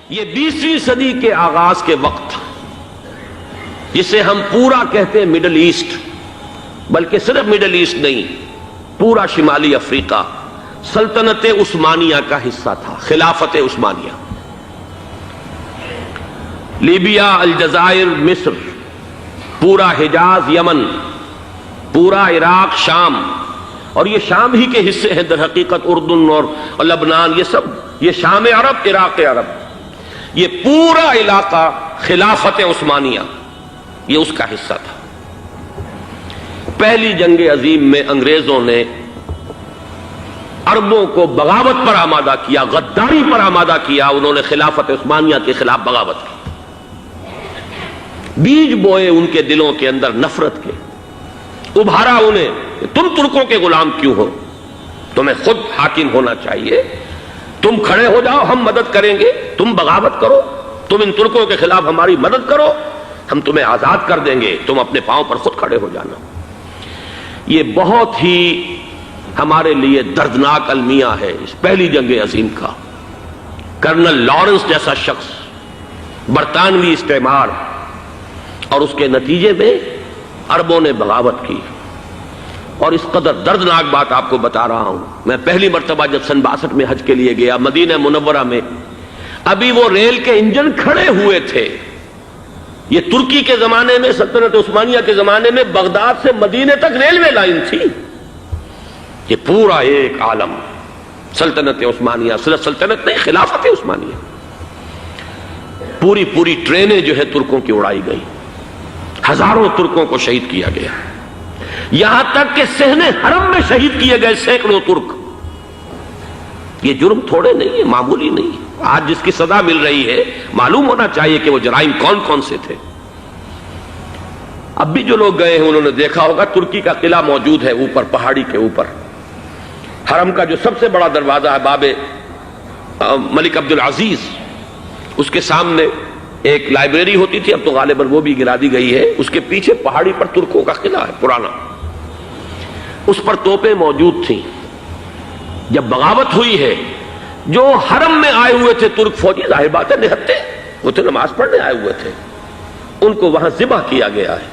یہ 20ویں صدی کے آغاز کے وقت جسے ہم پورا کہتے ہیں مڈل ایسٹ، بلکہ صرف مڈل ایسٹ نہیں، پورا شمالی افریقہ سلطنت عثمانیہ کا حصہ تھا، خلافت عثمانیہ۔ لیبیا، الجزائر، مصر، پورا حجاز، یمن، پورا عراق، شام، اور یہ شام ہی کے حصے ہیں در حقیقت اردن اور لبنان، یہ سب یہ شام عرب، عراق عرب، یہ پورا علاقہ خلافت عثمانیہ یہ اس کا حصہ تھا۔ پہلی جنگ عظیم میں انگریزوں نے عربوں کو بغاوت پر آمادہ کیا، غداری پر آمادہ کیا، انہوں نے خلافت عثمانیہ کے خلاف بغاوت کی، بیج بوئے ان کے دلوں کے اندر نفرت کے، ابھارا انہیں کہ تم ترکوں کے غلام کیوں ہو، تمہیں خود حاکم ہونا چاہیے، تم کھڑے ہو جاؤ، ہم مدد کریں گے، تم بغاوت کرو، تم ان ترکوں کے خلاف ہماری مدد کرو، ہم تمہیں آزاد کر دیں گے، تم اپنے پاؤں پر خود کھڑے ہو جانا۔ یہ بہت ہی ہمارے لیے دردناک المیہ ہے اس پہلی جنگ عظیم کا۔ کرنل لارنس جیسا شخص، برطانوی استعمار، اور اس کے نتیجے میں عربوں نے بغاوت کی۔ اور اس قدر دردناک بات آپ کو بتا رہا ہوں، میں پہلی مرتبہ جب سن 62 میں حج کے لیے گیا مدینہ منورہ میں، ابھی وہ ریل کے انجن کھڑے ہوئے تھے۔ یہ ترکی کے زمانے میں، سلطنت عثمانیہ کے زمانے میں بغداد سے مدینے تک ریلوے لائن تھی۔ یہ پورا ایک عالم سلطنت عثمانیہ، صرف سلطنت نہیں، خلافت عثمانیہ، پوری ٹرینیں جو ہے ترکوں کی اڑائی گئی، ہزاروں ترکوں کو شہید کیا گیا، یہاں تک کہ صحن حرم میں شہید کیے گئے سینکڑوں ترک۔ یہ جرم تھوڑے نہیں ہے، معمولی نہیں ہے۔ آج جس کی سزا مل رہی ہے، معلوم ہونا چاہیے کہ وہ جرائم کون کون سے تھے۔ اب بھی جو لوگ گئے ہیں انہوں نے دیکھا ہوگا، ترکی کا قلعہ موجود ہے اوپر پہاڑی کے اوپر، حرم کا جو سب سے بڑا دروازہ ہے باب ملک عبدالعزیز، اس کے سامنے ایک لائبریری ہوتی تھی، اب تو غالباً وہ بھی گرا دی گئی ہے، اس کے پیچھے پہاڑی پر ترکوں کا قلعہ ہے پرانا، اس پر توپیں موجود تھیں۔ جب بغاوت ہوئی ہے، جو حرم میں آئے ہوئے تھے ترک فوجی، ظاہر بات ہے نہتے، وہ تو نماز پڑھنے آئے ہوئے تھے، ان کو وہاں ذبح کیا گیا ہے،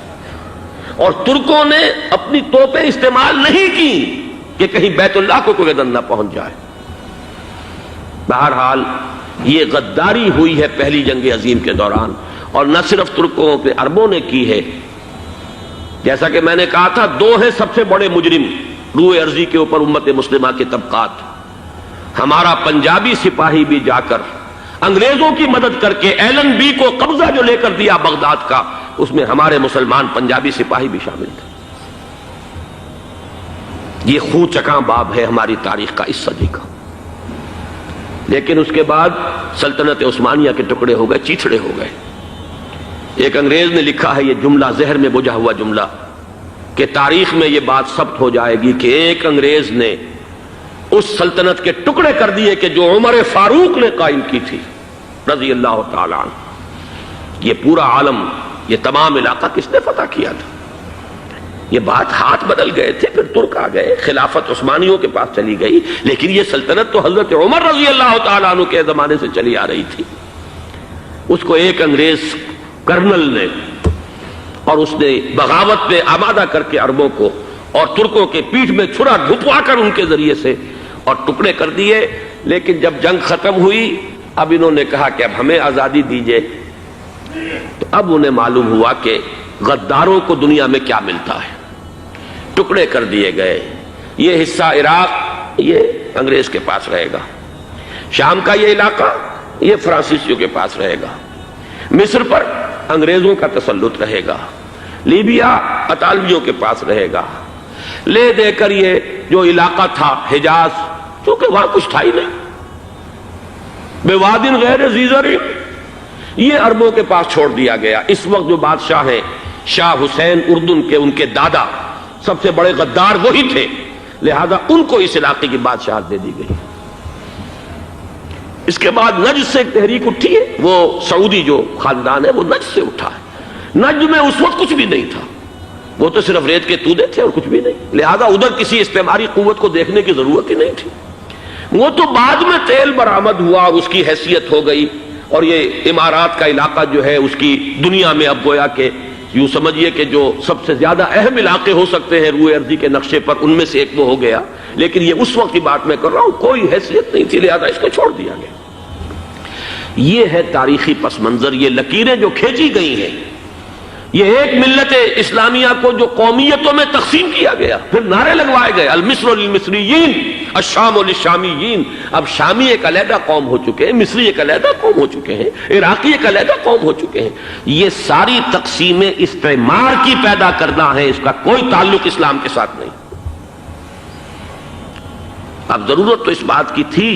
اور ترکوں نے اپنی توپیں استعمال نہیں کی کہ کہیں بیت اللہ کو کوئی گدن نہ پہنچ جائے۔ بہرحال یہ غداری ہوئی ہے پہلی جنگ عظیم کے دوران، اور نہ صرف ترکوں پہ عربوں نے کی ہے۔ جیسا کہ میں نے کہا تھا، دو ہیں سب سے بڑے مجرم روئے ارضی کے اوپر امت مسلمہ کے طبقات۔ ہمارا پنجابی سپاہی بھی جا کر انگریزوں کی مدد کر کے ایلن بی کو قبضہ جو لے کر دیا بغداد کا، اس میں ہمارے مسلمان پنجابی سپاہی بھی شامل تھے۔ یہ خون چکاں باب ہے ہماری تاریخ کا اس صدی کا۔ لیکن اس کے بعد سلطنت عثمانیہ کے ٹکڑے ہو گئے، چیتھڑے ہو گئے۔ ایک انگریز نے لکھا ہے، یہ جملہ زہر میں بجھا ہوا جملہ، کہ تاریخ میں یہ بات ثبت ہو جائے گی کہ ایک انگریز نے اس سلطنت کے ٹکڑے کر دیے کہ جو عمر فاروق نے قائم کی تھی رضی اللہ تعالی عنہ۔ یہ پورا عالم، یہ تمام علاقہ کس نے فتح کیا تھا؟ یہ بات ہاتھ بدل گئے تھے، پھر ترک آ گئے، خلافت عثمانیوں کے پاس چلی گئی، لیکن یہ سلطنت تو حضرت عمر رضی اللہ تعالیٰ عنہ کے زمانے سے چلی آ رہی تھی۔ اس کو ایک انگریز کرنل نے، اور اس نے بغاوت پہ آمادہ کر کے عربوں کو اور ترکوں کے پیٹھ میں چھرا ڈھپوا کر ان کے ذریعے سے اور ٹکڑے کر دیے۔ لیکن جب جنگ ختم ہوئی، اب انہوں نے کہا کہ اب ہمیں آزادی دیجیے، تو اب انہیں معلوم ہوا کہ غداروں کو دنیا میں کیا ملتا ہے، ٹکڑے کر دیے گئے۔ یہ حصہ عراق یہ انگریز کے پاس رہے گا، شام کا یہ علاقہ یہ فرانسیسیوں کے پاس رہے گا، مصر پر انگریزوں کا تسلط رہے گا، لیبیا اطالویوں کے پاس رہے گا۔ لے دے کر یہ جو علاقہ تھا حجاز، چونکہ وہاں کچھ تھا ہی نہیں، بے وادن غیر ذی زرع، یہ عربوں کے پاس چھوڑ دیا گیا۔ اس وقت جو بادشاہ ہیں شاہ حسین اردن کے، ان کے دادا سب سے بڑے غدار وہی تھے، لہذا ان کو اس علاقے کی بادشاہت دے دی گئی۔ اس کے بعد نجد سے ایک تحریک اٹھی ہے، وہ سعودی جو خاندان ہے وہ نجد سے اٹھا ہے۔ نجد میں اس وقت کچھ بھی نہیں تھا، وہ تو صرف ریت کے تودے تھے اور کچھ بھی نہیں، لہذا ادھر کسی استعماری قوت کو دیکھنے کی ضرورت ہی نہیں تھی۔ وہ تو بعد میں تیل برآمد ہوا اور اس کی حیثیت ہو گئی، اور یہ امارات کا علاقہ جو ہے اس کی دنیا میں اب گویا کہ یوں سمجھیے کہ جو سب سے زیادہ اہم علاقے ہو سکتے ہیں روئے ارضی کے نقشے پر، ان میں سے ایک وہ ہو گیا، لیکن یہ اس وقت کی بات میں کر رہا ہوں، کوئی حیثیت نہیں تھی، لہذا اس کو چھوڑ دیا گیا۔ یہ ہے تاریخی پس منظر، یہ لکیریں جو کھینچی گئی ہیں، یہ ایک ملت اسلامیہ کو جو قومیتوں میں تقسیم کیا گیا، پھر نعرے لگوائے گئے المصر للمصریین الشام للشامیین۔ اب شامی ایک علیحدہ قوم ہو چکے ہیں، مصری ایک علیحدہ قوم ہو چکے ہیں، عراقی ایک علیحدہ قوم ہو چکے ہیں۔ یہ ساری تقسیمیں استعمار کی پیدا کرنا ہے، اس کا کوئی تعلق اسلام کے ساتھ نہیں۔ اب ضرورت تو اس بات کی تھی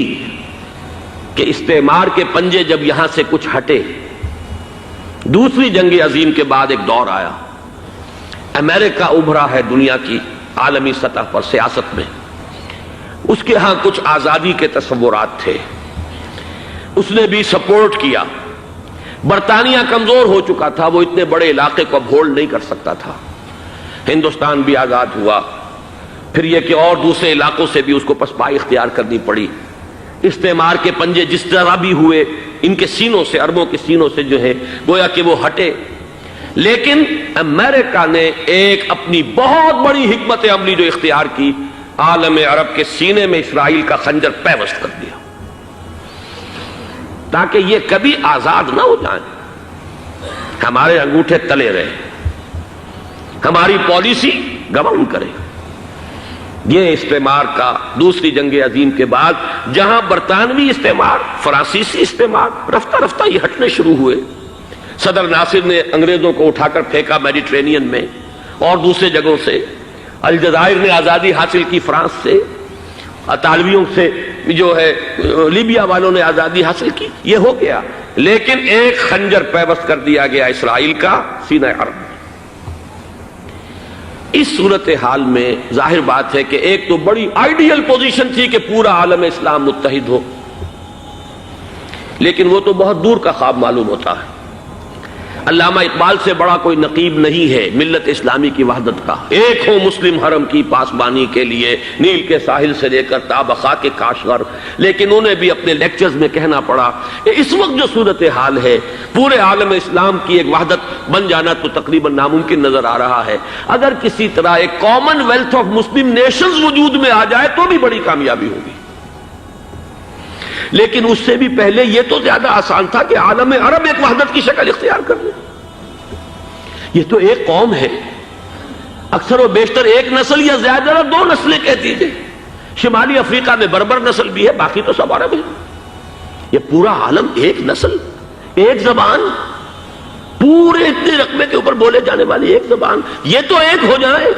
کہ استعمار کے پنجے جب یہاں سے کچھ ہٹے، دوسری جنگ عظیم کے بعد ایک دور آیا، امریکہ ابھرا ہے دنیا کی عالمی سطح پر سیاست میں، اس کے ہاں کچھ آزادی کے تصورات تھے، اس نے بھی سپورٹ کیا۔ برطانیہ کمزور ہو چکا تھا، وہ اتنے بڑے علاقے کو اب ہولڈ نہیں کر سکتا تھا۔ ہندوستان بھی آزاد ہوا، پھر یہ کہ اور دوسرے علاقوں سے بھی اس کو پسپائی اختیار کرنی پڑی۔ استعمار کے پنجے جس طرح بھی ہوئے، ان کے سینوں سے، عربوں کے سینوں سے جو ہے گویا کہ وہ ہٹے، لیکن امریکہ نے ایک اپنی بہت بڑی حکمت عملی جو اختیار کی، عالم عرب کے سینے میں اسرائیل کا خنجر پیوست کر دیا، تاکہ یہ کبھی آزاد نہ ہو جائیں، ہمارے انگوٹھے تلے رہے، ہماری پالیسی گورن کرے۔ یہ استعمار کا دوسری جنگ عظیم کے بعد جہاں برطانوی استعمار، فرانسیسی استعمار رفتہ رفتہ یہ ہٹنے شروع ہوئے، صدر ناصر نے انگریزوں کو اٹھا کر پھینکا میڈیٹرینین میں اور دوسرے جگہوں سے، الجزائر نے آزادی حاصل کی فرانس سے، اطالویوں سے جو ہے لیبیا والوں نے آزادی حاصل کی، یہ ہو گیا، لیکن ایک خنجر پیوست کر دیا گیا اسرائیل کا سینہ عرب۔ اس صورتحال میں ظاہر بات ہے کہ ایک تو بڑی آئیڈیل پوزیشن تھی کہ پورا عالم اسلام متحد ہو، لیکن وہ تو بہت دور کا خواب معلوم ہوتا ہے۔ علامہ اقبال سے بڑا کوئی نقیب نہیں ہے ملت اسلامی کی وحدت کا، ایک ہو مسلم حرم کی پاسبانی کے لیے نیل کے ساحل سے لے کر تا بخا کے کاشغر، لیکن انہیں بھی اپنے لیکچرز میں کہنا پڑا کہ اس وقت جو صورتحال ہے پورے عالم اسلام کی ایک وحدت بن جانا تو تقریباً ناممکن نظر آ رہا ہے۔ اگر کسی طرح ایک common wealth of Muslim nations وجود میں آ جائے تو بھی بڑی کامیابی ہوگی، لیکن اس سے بھی پہلے یہ تو زیادہ آسان تھا کہ عالم عرب ایک وحدت کی شکل اختیار کر لے۔ یہ تو ایک قوم ہے، اکثر و بیشتر ایک نسل یا زیادہ دو نسلیں کہہ دیجئے، شمالی افریقہ میں بربر نسل بھی ہے، باقی تو سب عرب ہیں۔ یہ پورا عالم ایک نسل، ایک زبان، پورے اتنے رقبے کے اوپر بولے جانے والی ایک زبان، یہ تو ایک ہو جائے۔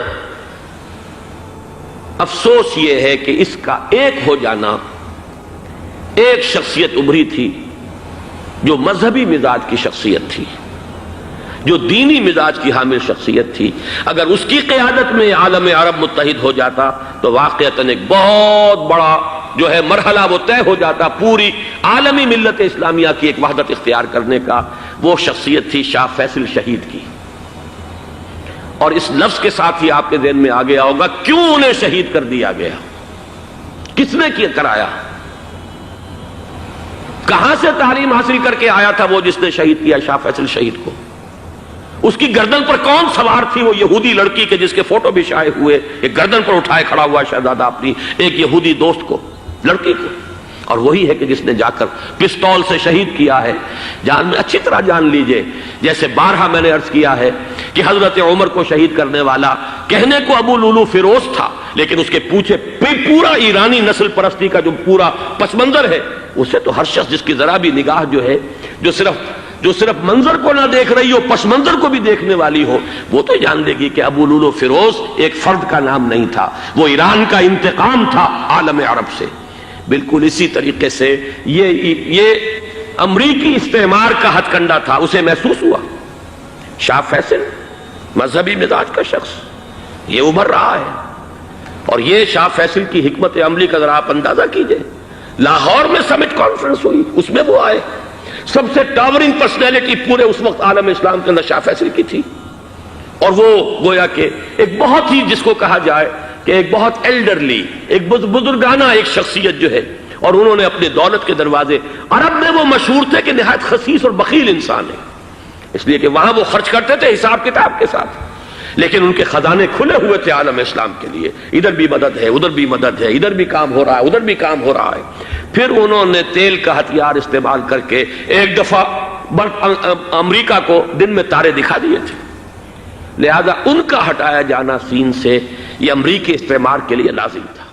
افسوس یہ ہے کہ اس کا ایک ہو جانا، ایک شخصیت ابھری تھی جو مذہبی مزاج کی شخصیت تھی، جو دینی مزاج کی حامل شخصیت تھی، اگر اس کی قیادت میں عالم عرب متحد ہو جاتا تو واقعتاً ایک بہت بڑا جو ہے مرحلہ وہ طے ہو جاتا پوری عالمی ملت اسلامیہ کی ایک وحدت اختیار کرنے کا۔ وہ شخصیت تھی شاہ فیصل شہید کی، اور اس لفظ کے ساتھ ہی آپ کے ذہن میں آ گیا ہوگا کیوں انہیں شہید کر دیا گیا، کس نے کیا کرایا، کہاں سے تعلیم حاصل کر کے آیا تھا وہ جس نے شہید کیا شاہ فیصل شہید کو، اس کی گردن پر کون سوار تھی، وہ یہودی لڑکی کے جس کے فوٹو بھی شائع ہوئے، ایک گردن پر اٹھائے کھڑا ہوا شہزادہ اپنی ایک یہودی دوست کو، لڑکی کو، اور وہی ہے کہ جس نے جا کر پستول سے شہید کیا ہے۔ جان میں اچھی طرح جان لیجئے، جیسے بارہا میں نے عرض کیا ہے کہ حضرت عمر کو شہید کرنے والا کہنے کو ابو لولو فیروز تھا، لیکن اس کے پیچھے پورا ایرانی نسل پرستی کا جو پورا پس منظر ہے، اسے تو ہر شخص جس کی ذرا بھی نگاہ جو ہے جو صرف منظر کو نہ دیکھ رہی ہو، پس منظر کو بھی دیکھنے والی ہو، وہ تو جان لے گی کہ ابو لولو فیروز ایک فرد کا نام نہیں تھا، وہ ایران کا انتقام تھا عالم عرب سے۔ بالکل اسی طریقے سے یہ امریکی استعمار کا ہتھ کنڈا تھا، اسے محسوس ہوا۔ شاہ فیصل مذہبی مزاج کا شخص یہ ابھر رہا ہے، اور یہ شاہ فیصل کی حکمت عملی کا ذرا آپ اندازہ کیجئے۔ لاہور میں سمٹ کانفرنس ہوئی، اس میں وہ آئے، سب سے ٹاورنگ پرسنالٹی پورے اس وقت عالم اسلام کے اندر شاہ فیصل کی تھی، اور وہ گویا کہ ایک بہت ہی جس کو کہا جائے کہ ایک بہت ایلڈرلی، ایک بزرگانہ ایک شخصیت جو ہے اور انہوں نے اپنے دولت کے دروازے، عرب میں وہ مشہور تھے کہ نہایت خسیس اور بخیل انسان ہے، اس لیے کہ وہاں وہ خرچ کرتے تھے حساب کتاب کے ساتھ، لیکن ان کے خزانے کھلے ہوئے تھے عالم اسلام کے لیے، ادھر بھی مدد ہے، ادھر بھی مدد ہے، ادھر بھی کام ہو رہا ہے، ادھر بھی کام ہو رہا ہے۔ پھر انہوں نے تیل کا ہتھیار استعمال کر کے ایک دفعہ امریکہ کو دن میں تارے دکھا دیے تھے، لہذا ان کا ہٹایا جانا سین سے یہ امریکی استعمار کے لیے لازم تھا۔